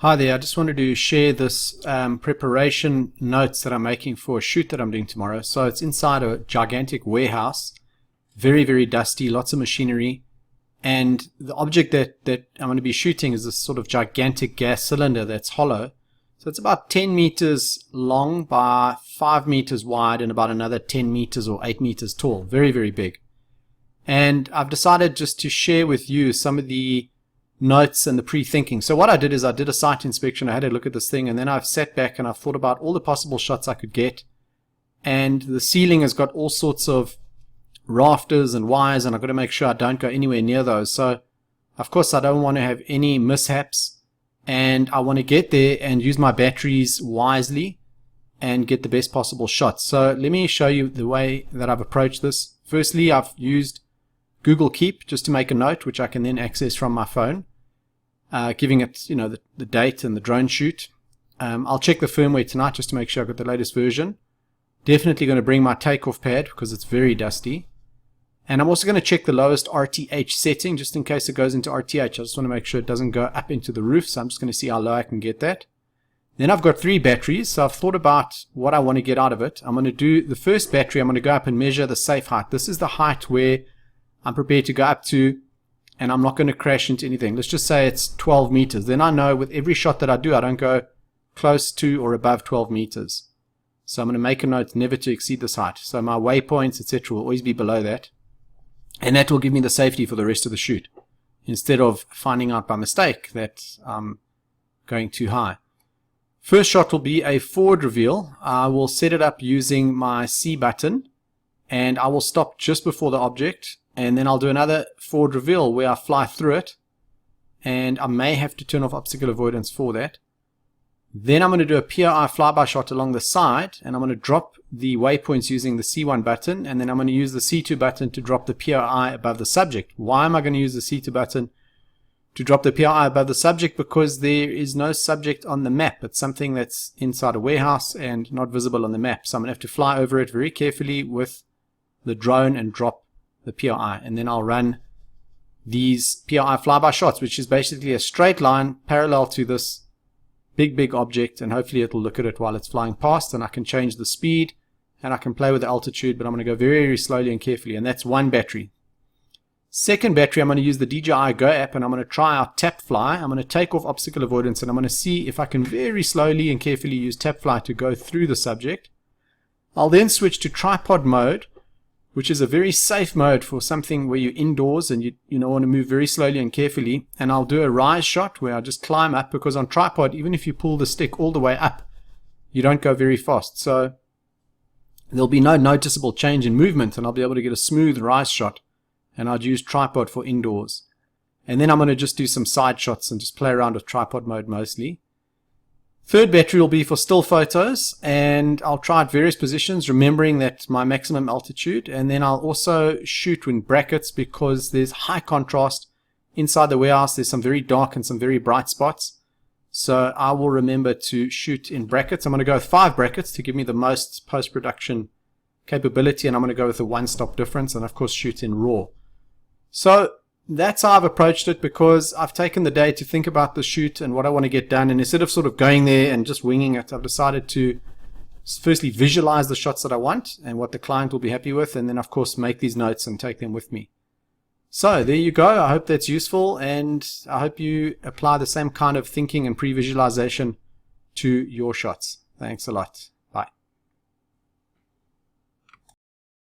Hi there, I just wanted to share this preparation notes that I'm making for a shoot that I'm doing tomorrow. So it's inside a gigantic warehouse, very, very dusty, lots of machinery. And the object that I'm going to be shooting is this sort of gigantic gas cylinder that's hollow. So it's about 10 meters long by 5 meters wide and about another 10 meters or 8 meters tall. Very, very big. And I've decided just to share with you some of the notes and the pre-thinking. So what I did is I did a site inspection, I had a look at this thing, and then I've sat back and I've thought about all the possible shots I could get. And the ceiling has got all sorts of rafters and wires, and I've got to make sure I don't go anywhere near those. So of course I don't want to have any mishaps, and I want to get there and use my batteries wisely and get the best possible shots. So let me show you the way that I've approached this. Firstly, I've used Google Keep just to make a note, which I can then access from my phone, giving it, the date and the drone shoot. I'll check the firmware tonight just to make sure I've got the latest version. Definitely going to bring my takeoff pad because it's very dusty. And I'm also going to check the lowest RTH setting just in case it goes into RTH. I just want to make sure it doesn't go up into the roof, so I'm just going to see how low I can get that. Then I've got 3 batteries, so I've thought about what I want to get out of it. I'm going to do the first battery, I'm going to go up and measure the safe height. This is the height where I'm prepared to go up to, and I'm not going to crash into anything. Let's just say it's 12 meters. Then I know with every shot that I do, I don't go close to or above 12 meters. So I'm going to make a note never to exceed this height. So my waypoints, etc., will always be below that. And that will give me the safety for the rest of the shoot, instead of finding out by mistake that I'm going too high. First shot will be a forward reveal. I will set it up using my C button, and I will stop just before the object. And then I'll do another forward reveal where I fly through it, and I may have to turn off obstacle avoidance for that. Then I'm going to do a POI flyby shot along the side, and I'm going to drop the waypoints using the C1 button, and then I'm going to use the C2 button to drop the POI above the subject. Why am I going to use the C2 button to drop the POI above the subject? Because there is no subject on the map. It's something that's inside a warehouse and not visible on the map. So I'm going to have to fly over it very carefully with the drone and drop the POI, and then I'll run these POI flyby shots, which is basically a straight line parallel to this big object, and hopefully it'll look at it while it's flying past, and I can change the speed and I can play with the altitude, but I'm going to go very, very slowly and carefully. And that's one battery. Second battery, I'm going to use the DJI Go app, and I'm going to try out tap fly. I'm going to take off obstacle avoidance, and I'm going to see if I can very slowly and carefully use tap fly to go through the subject. I'll then switch to tripod mode, which is a very safe mode for something where you're indoors and you want to move very slowly and carefully. And I'll do a rise shot where I just climb up, because on tripod, even if you pull the stick all the way up, you don't go very fast. So there'll be no noticeable change in movement, and I'll be able to get a smooth rise shot. And I'd use tripod for indoors. And then I'm going to just do some side shots and just play around with tripod mode mostly. Third battery will be for still photos, and I'll try at various positions, remembering that my maximum altitude. And then I'll also shoot in brackets, because there's high contrast inside the warehouse. There's some very dark and some very bright spots. So I will remember to shoot in brackets. I'm going to go with 5 brackets to give me the most post-production capability, and I'm going to go with a 1-stop difference, and of course shoot in RAW. So that's how I've approached it, because I've taken the day to think about the shoot and what I want to get done. And instead of sort of going there and just winging it, I've decided to firstly visualize the shots that I want and what the client will be happy with, and then of course make these notes and take them with me. So there you go. I hope that's useful, and I hope you apply the same kind of thinking and pre-visualization to your shots. Thanks a lot.